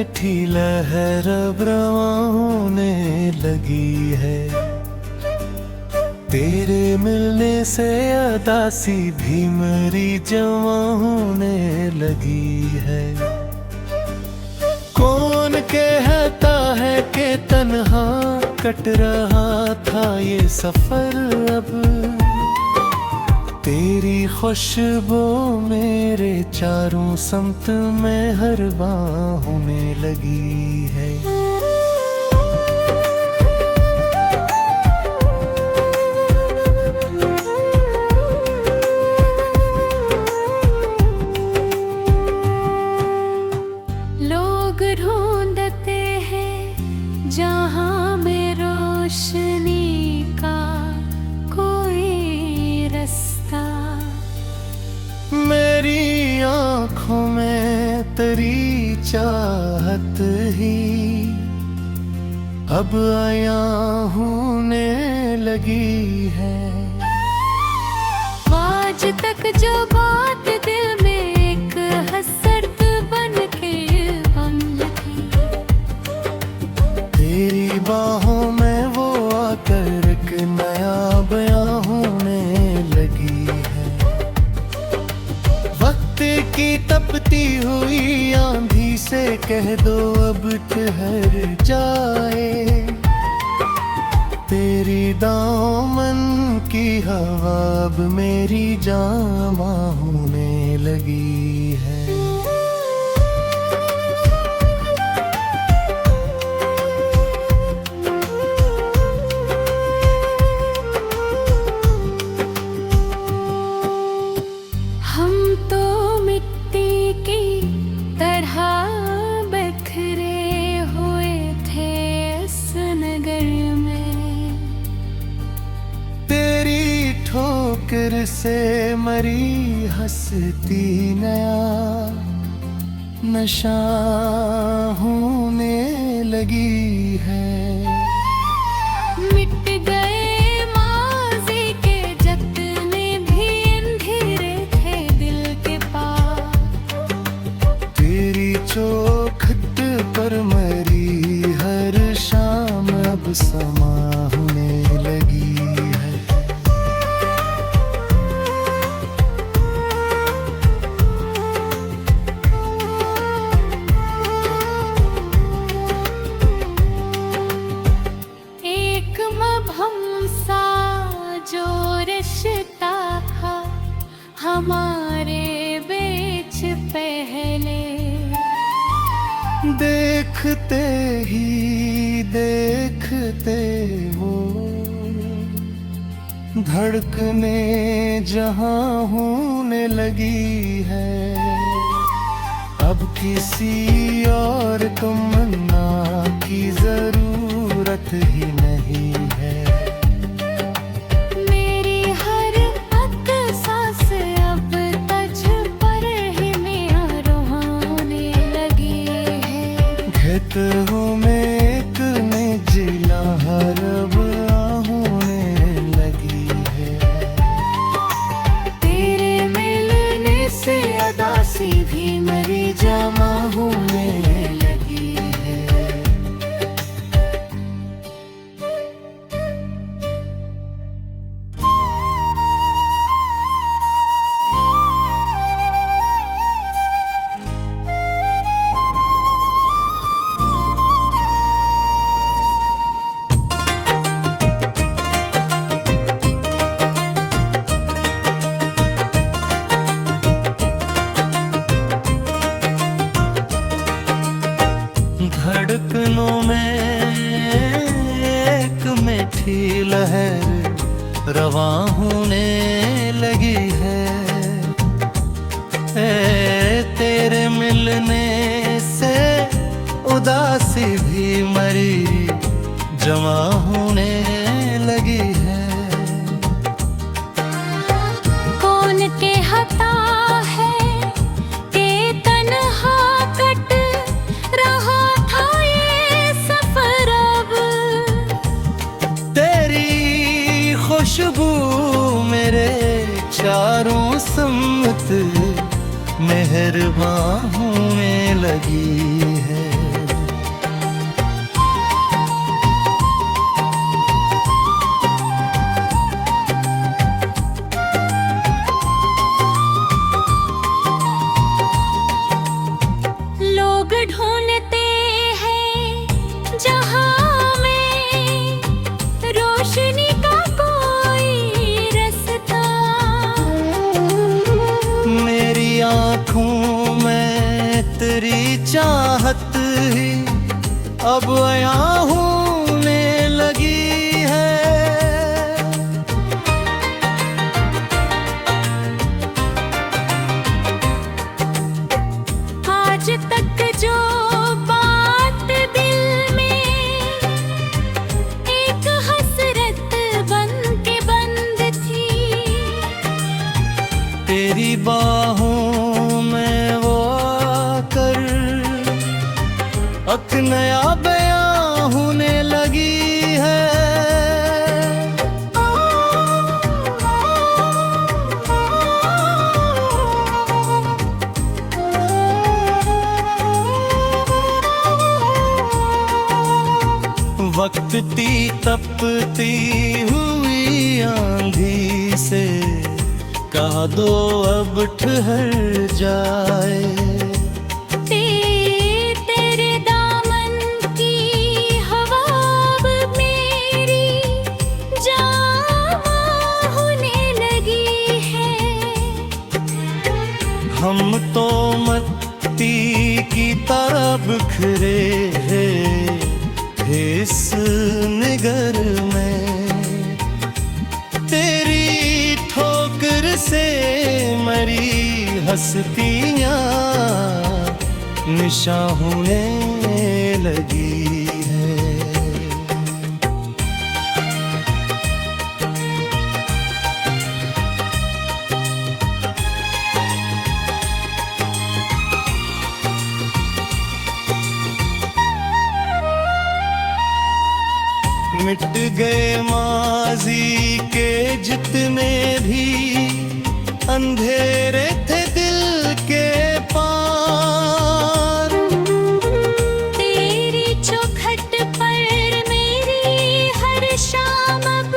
मीठी लहर अब रवां होने लगी है। तेरे मिलने से अदासी भी मेरी जवां होने लगी है। कौन कहता है कि तन्हा कट रहा था ये सफर, अब तेरी खुशबू मेरे चारों समत में हर बार होने लगी है। लोग ढूंढते हैं जहां में रोशनी का कोई रास्ता। मेरी आँखों में तेरी चाहत ही अब आया होने लगी है। आज तक जो बात दिल में एक हसरत बन के बंद थी, तेरी बाहों में वो आकर एक नया बयां होने लगी है। वक्त की तपती हुई आंधी से कह दो अब ठहर जाए। तेरी दामन की हवा अब मेरी जामा होने लगी है। हम तो मिट्टी की तरह बिखरे हुए थे इस नगर में। तेरी ठोकर से मरी हंसती नया नशा होने लगी है। मिट गए माज़ी के जितने भी अंधेरे थे दिल के पास। तेरी चौखट पर मरी हर शाम अब समा होने लगी है। एक मबहम सा जो रिश्ता था हमारे बीच पहले, देखते ही देखते वो धड़कने जहां होने लगी है। अब किसी और तमन्ना की जरूरत ही नहीं है। मेरी हर अक सांस अब तुझ पर ही मेरा होने लगी है। घेत हूँ मैं एक निजिला हर अब होने लगी है। तेरे मिलने से अदासी भी मेरी जमा होने लगी है। धड़कनों में एक मीठी लहर रवां होने लगी है। तेरे मिलने से उदासी भी मरी जमा होने लगी है। कौन कहता है कि तन्हा कट रहा था ये सफर, अब तेरी खुशबू मेरे चारों समत मेहरबान होने लगी है। ढूंढते हैं जहां में रोशनी का कोई रास्ता। मेरी आँखों में तेरी चाहत ही अब आया होने लगी है। आज तक जो बात दिल में एक हसरत बन के बंद थी, तेरी बाहों में वो आकर एक नया बयां होने लगी है। वक्त ती तपती हुई आंधी से कहा दो अब ठहर जाए। तेरे दामन की हवा अब मेरी जामा होने लगी है। हम तो मत्ती की तरह बिखरे हैं इस निगर में। तेरी ठोकर से मरी हस्तियां निशा होने लगी है। मिट गए माजी के जितने भी अंधेरे थे दिल के पार। तेरी चौखट पर मेरी हर शाम अब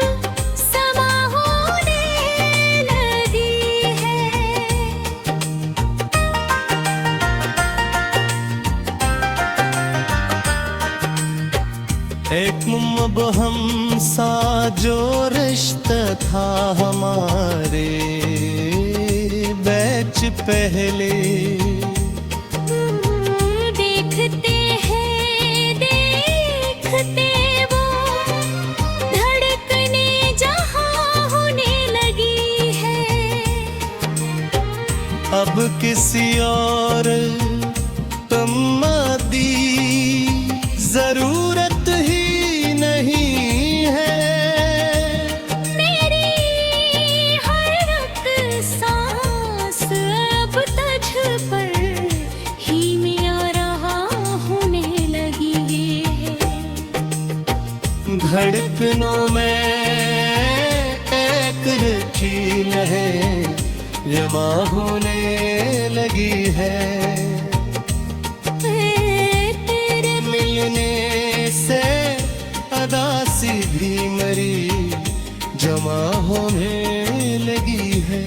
समा होने लगी है। एक अब हम सा जो रिश्ता था हमारे बैच पहले। देखते हैं देखते वो धड़कने जहां होने लगी है। अब किसी और तम्मादी जरूरत ही नहीं है। मेरी हर एक सांस अब तुझ पर ही मिया रहा होने लगी है। धड़कनों में एक रखी लहर जमा होने लगी है। तेरे मिलने से अदासी भी मरी जमा होने लगी है।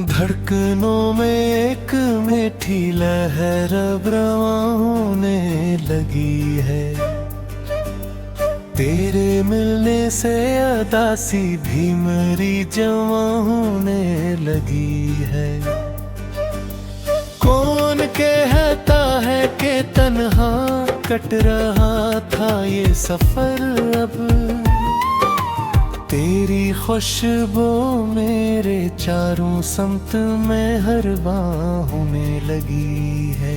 धड़कनों में एक मीठी लहर अब रवां होने लगी है। तेरे मिलने से अदासी भी मरी जवां होने लगी है। कौन कहता है कि तन्हा कट रहा था ये सफर अब। तेरी खुशबू मेरे चारों समत में हर बार होने लगी है।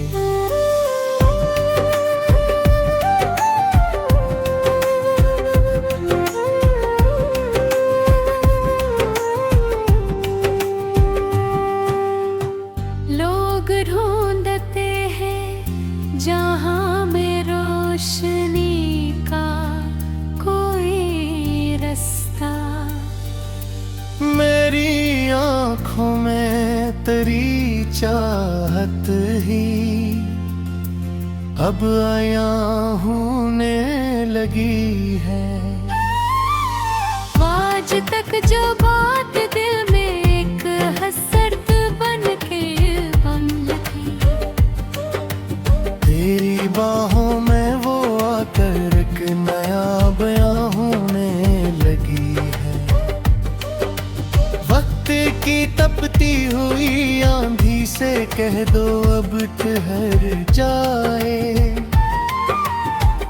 आँखों में तेरी चाहत ही अब आया होने लगी है। आज तक जो बात दिल में एक हसरत बन के बंद थी, तेरी बाहों में वो आकर एक नया बयां होने लगी है। वक्त की तपती हुई आंधी से कह दो अब ठहर जाए,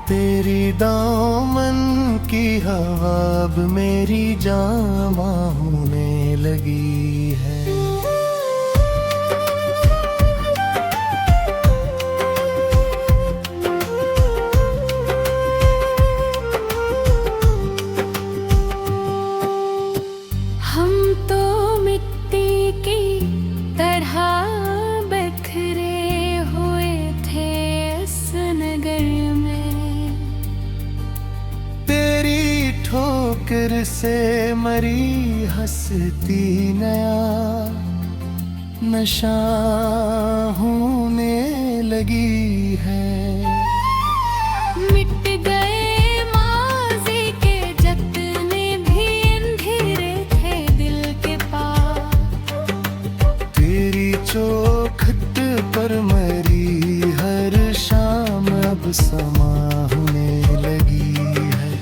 तेरी दामन की हवा अब मेरी जामा होने लगी है। हम तो मिट्टी की तरह बिखरे हुए थे इस नगर में, तेरी ठोकर से मरी हंसती नया नशा होने लगी है। मिट गए माज़ी के जितने भी अंधेरे थे दिल के पास, तेरी चौखट पर मरी हर शाम अब समा होने लगी है।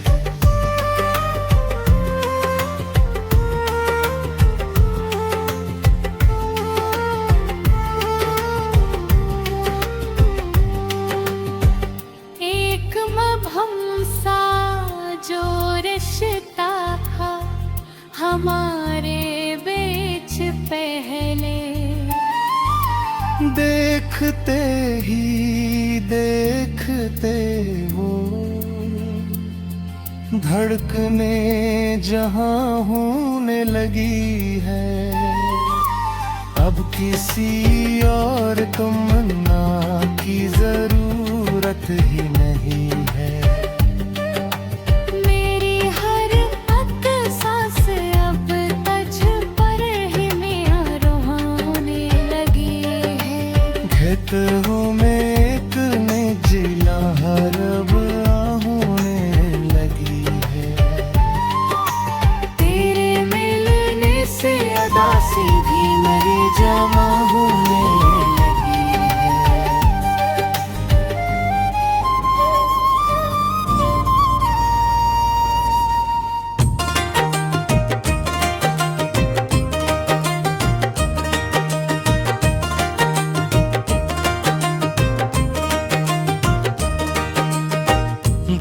एक मबहम सा जो रिश्ता था हमारे बीच पहले, देखते ही देखते वो धड़कने जहां होने लगी है। अब किसी और तमन्ना की जरूरत ही नहीं है। मेरी हर अक सांस अब तुझ पर ही मेरा होने लगी है। घेत हूँ मैं एक निजिला हर अब होने लगी है। तेरे मिलने से अदासी भी मेरी जमा होने लगी है।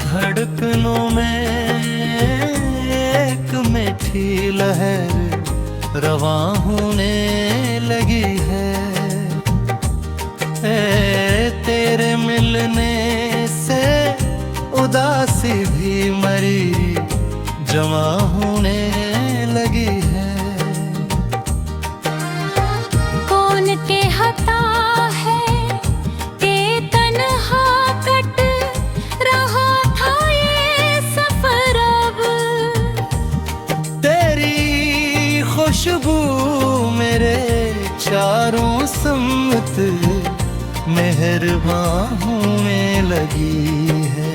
धड़कनों में एक मीठी लहर रवां होने लगी है। तेरे मिलने से उदासी भी मरी जमा होने लगी है। कौन के हता है के तन्हा कट रहा था ये सफर अब, तेरी खुशबू मेरे चारों सम्मत मेहरबान होने लगी है।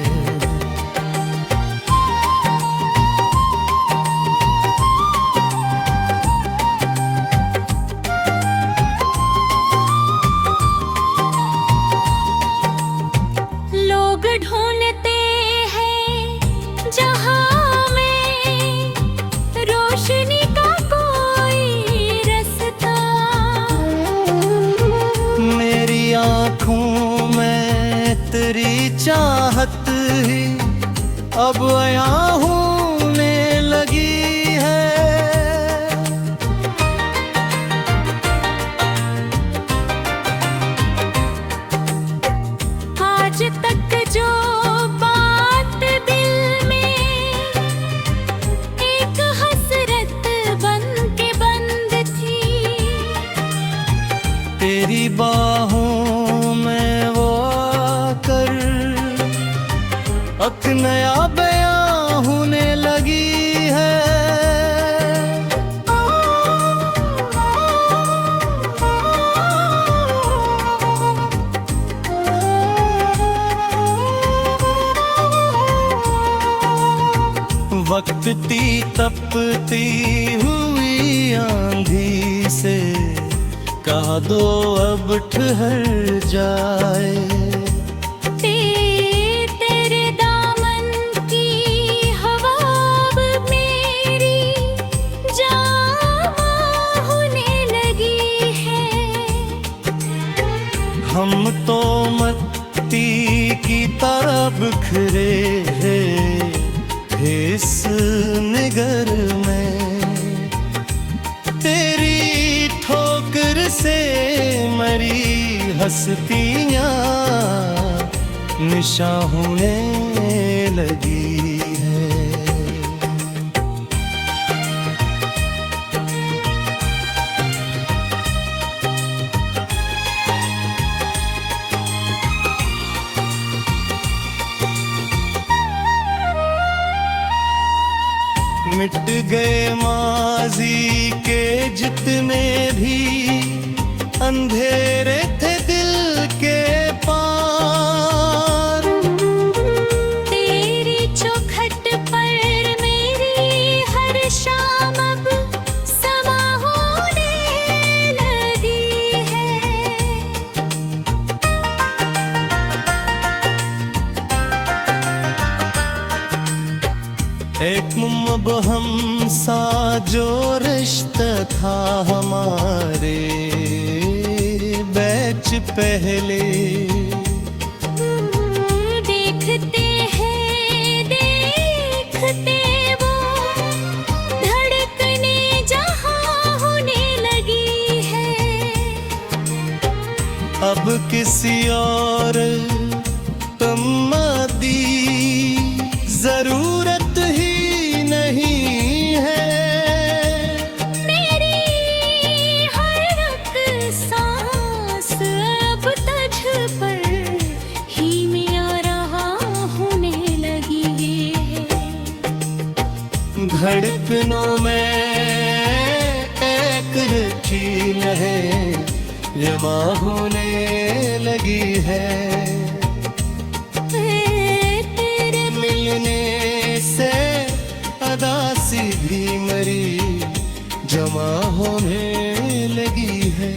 लोग ढूंढते हैं जहां में रोशनी का कोई रास्ता, मेरी आँखों में तेरी चाहत ही अब आया होने लगी है। आज तक जो बात दिल में एक हसरत बन के बंद थी, तेरी बाहों में वो आकर एक नया बयां होने लगी है। वक्ती तपती हुई आंधी से कहा दो अब ठहर जाए। तेरे दामन की हवा अब मेरी जामा होने लगी है। हम तो मत्ती की तरह बिखरे हैं इस निगर में। तेरी ठोकर से मरी हस्तियां निशा होने लगी है। मिट गए माजी के जितने भी अंधेरे थे दिल के पार। तेरी चौखट पर मेरी हर शाम अब समा होने लगी है। एक अब हम सा जो रिश्ता था हमारे बैच पहले। देखते हैं देखते वो धड़कने जहाँ होने लगी है। अब किसी और तम्मादी जरूरत ही नहीं है। मेरी हर एक सांस अब तुझ पर ही मैं रहा होने लगी है। धड़कनों में एक चीन है जमा होने लगी है। मिलने से अदासी भी मरी जमा होने लगी है।